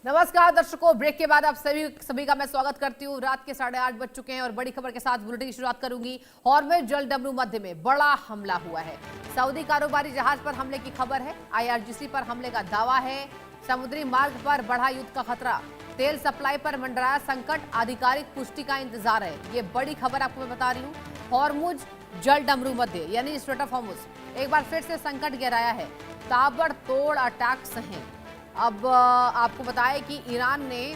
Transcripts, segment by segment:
नमस्कार दर्शकों, ब्रेक के बाद आप सभी का मैं स्वागत करती हूँ। रात के 8:30 बज चुके हैं और बड़ी खबर के साथ बुलेटिन की शुरुआत करूंगी। हॉर्मुज़ जल डमरू मध्य में बड़ा हमला हुआ है। सऊदी कारोबारी जहाज पर हमले की खबर है। IRGC पर हमले का दावा है। समुद्री मार्ग पर बढ़ा युद्ध का खतरा। तेल सप्लाई पर मंडराया संकट। आधिकारिक पुष्टि का इंतजार है। ये बड़ी खबर आपको मैं बता रही हूँ। हॉर्मुज़ जल डमरू मध्य यानी स्ट्रेट ऑफ हॉर्मुज़ एक बार फिर से संकट गहराया है। ताबड़तोड़ अटैक्स हैं। अब आपको बताएं कि ईरान ने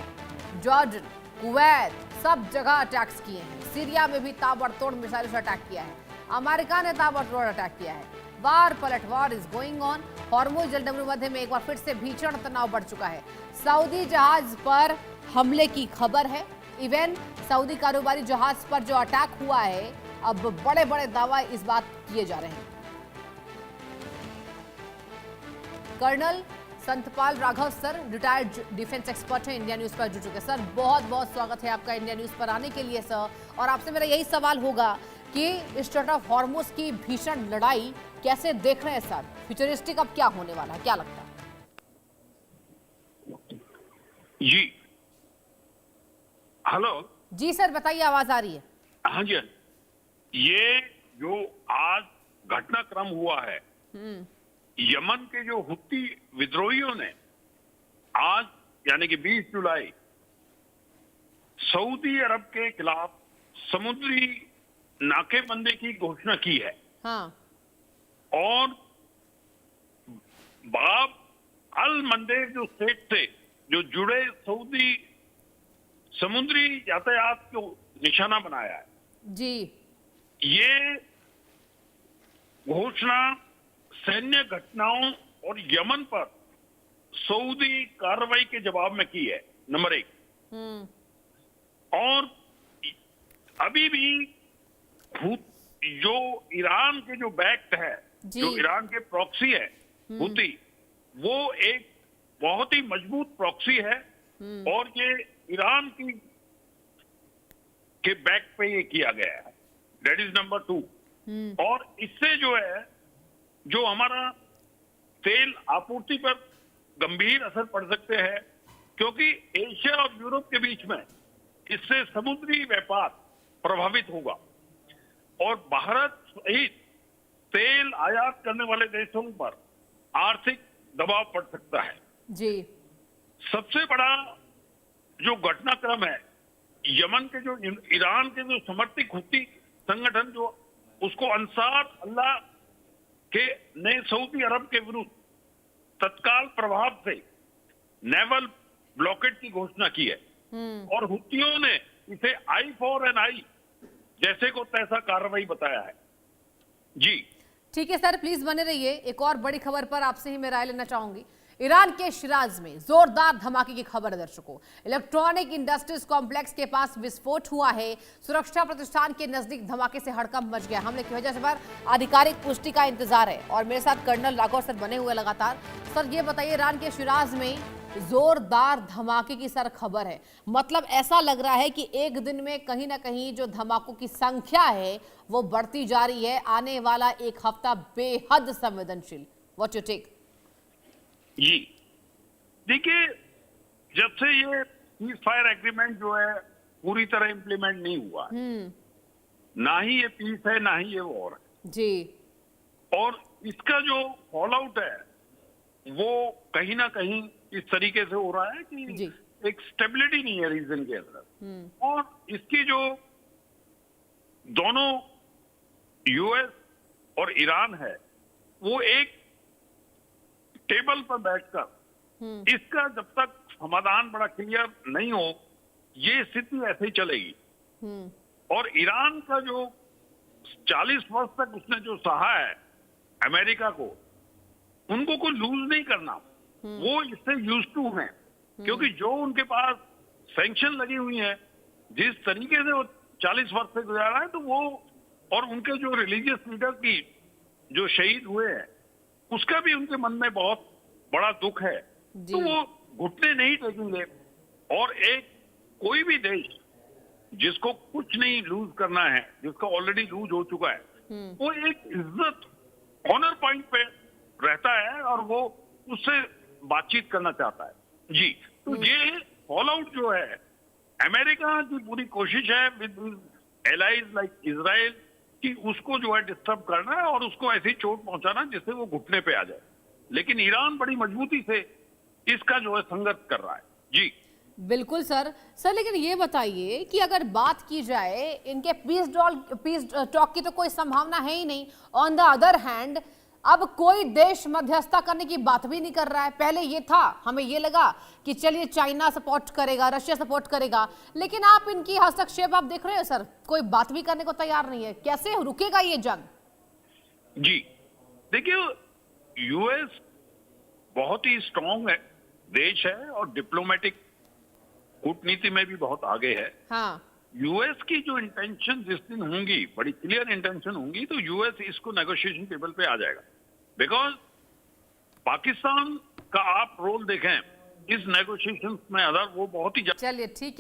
जॉर्डन, कुवैत सब जगह अटैक्स किए हैं। सीरिया में भी ताबड़तोड़ मिसाइलों से अटैक किया है। अमेरिका ने ताबड़तोड़ अटैक किया है। वार पलटवार इज गोइंग ऑन। हॉर्मुज़ जल डमरू मध्य में एक बार फिर से भीषण तनाव बढ़ चुका है। सऊदी जहाज पर हमले की खबर है। इवन सऊदी कारोबारी जहाज पर जो अटैक हुआ है, अब बड़े बड़े दावा इस बात किए जा रहे हैं। Colonel Santpal Raghav sir retired defence expert है, इंडिया न्यूज पर जुड़ चुके। सर बहुत बहुत स्वागत है आपका इंडिया न्यूज पर आने के लिए। सर, और आपसे मेरा यही सवाल होगा कि स्ट्रेट ऑफ हॉर्मुज़ की भीषण लड़ाई कैसे देख रहे हैं सर? फ्यूचरिस्टिक अब क्या होने वाला है, क्या लगता है? जी हेलो जी सर, बताइए, आवाज आ रही है? हाँ जी। ये जो आज घटनाक्रम हुआ है, यमन के जो हुत्ती विद्रोहियों ने आज यानी कि 20 जुलाई सऊदी अरब के खिलाफ समुद्री नाकेबंदी की घोषणा की है। हाँ। और बाब अल मंदेर जो स्टेट थे, जो जुड़े सऊदी समुद्री यातायात को निशाना बनाया है। जी। ये घोषणा सैन्य घटनाओं और यमन पर सऊदी कार्रवाई के जवाब में की है, नंबर 1। और अभी भी जो ईरान के जो बैक्ट है, जो ईरान के प्रॉक्सी है हुती, वो एक बहुत ही मजबूत प्रॉक्सी है। और ये ईरान की के बैक पे ये किया गया है। That is number 2। और इससे जो है, जो हमारा तेल आपूर्ति पर गंभीर असर पड़ सकते हैं, क्योंकि एशिया और यूरोप के बीच में इससे समुद्री व्यापार प्रभावित होगा और भारत सहित तेल आयात करने वाले देशों पर आर्थिक दबाव पड़ सकता है। जी। सबसे बड़ा जो घटनाक्रम है, यमन के जो ईरान के जो समर्थित हुती संगठन, जो उसको अंसार अल्लाह के ने सऊदी अरब के विरुद्ध तत्काल प्रभाव से नेवल ब्लॉकेट की घोषणा की है। और हुतियों ने इसे आई फॉर एन आई जैसे को तैसा कार्रवाई बताया है। जी ठीक है सर, प्लीज बने रहिए। एक और बड़ी खबर पर आपसे ही मैं राय लेना चाहूंगी। ईरान के शिराज में जोरदार धमाके की खबर है दर्शकों। इलेक्ट्रॉनिक इंडस्ट्रीज कॉम्प्लेक्स के पास विस्फोट हुआ है। सुरक्षा प्रतिष्ठान के नजदीक धमाके से हड़कंप मच गया। हमले की वजह से पर आधिकारिक पुष्टि का इंतजार है। और मेरे साथ कर्नल राघव सर बने हुए लगातार। सर ये बताइए, ईरान के शिराज में जोरदार धमाके की सर खबर है, मतलब ऐसा लग रहा है कि एक दिन में कहीं ना कहीं जो धमाकों की संख्या है वो बढ़ती जा रही है। आने वाला एक हफ्ता बेहद संवेदनशील। What you take? जी देखिए, जब से ये सीज फायर एग्रीमेंट जो है पूरी तरह इंप्लीमेंट नहीं हुआ, ना ही ये पीस है ना ही ये वॉर है जी। और इसका जो फॉल आउट है वो कहीं ना कहीं इस तरीके से हो रहा है कि एक स्टेबिलिटी नहीं है रीजन के अंदर। और इसकी जो दोनों यूएस और ईरान है, वो एक टेबल पर बैठकर इसका जब तक समाधान बड़ा क्लियर नहीं हो, ये स्थिति ऐसे ही चलेगी। और ईरान का जो 40 वर्ष तक उसने जो सहा है अमेरिका को, उनको कोई लूज नहीं करना। वो इससे यूज टू हैं, क्योंकि जो उनके पास सैंक्शन लगी हुई है, जिस तरीके से वो 40 वर्ष से गुजारा है, तो वो और उनके जो रिलीजियस लीडर की जो शहीद हुए हैं, उसका भी उनके मन में बहुत बड़ा दुख है। तो वो घुटने नहीं टेकेंगे। और एक कोई भी देश जिसको कुछ नहीं लूज करना है, जिसका ऑलरेडी लूज हो चुका है, वो एक इज्जत ऑनर पॉइंट पे रहता है और वो उससे बातचीत करना चाहता है। जी तो ये फॉल आउट जो है, अमेरिका की पूरी कोशिश है विद एलाइज लाइक इजराइल कि उसको जो है डिस्टर्ब करना है और उसको ऐसी चोट पहुंचाना जिससे वो घुटने पे आ जाए। लेकिन ईरान बड़ी मजबूती से इसका जो है संघर्ष कर रहा है। जी बिल्कुल सर लेकिन ये बताइए कि अगर बात की जाए इनके पीस टॉक की तो कोई संभावना है ही नहीं। ऑन द अदर हैंड अब कोई देश मध्यस्थता करने की बात भी नहीं कर रहा है। पहले ये था, हमें ये लगा कि चलिए चाइना सपोर्ट करेगा, रशिया सपोर्ट करेगा, लेकिन आप इनकी हस्तक्षेप आप देख रहे हो सर, कोई बात भी करने को तैयार नहीं है। कैसे रुकेगा ये जंग? जी देखिए, यूएस बहुत ही स्ट्रांग है, देश है और डिप्लोमेटिक कूटनीति में भी बहुत आगे है। हाँ, यूएस की जो इंटेंशन जिस दिन होंगी, बड़ी क्लियर इंटेंशन होंगी, तो यूएस इसको नेगोशिएशन टेबल पे आ जाएगा। बिकॉज पाकिस्तान का आप रोल देखें इस नेगोशिएशन में, अदर वो बहुत ही चलिए ठीक है।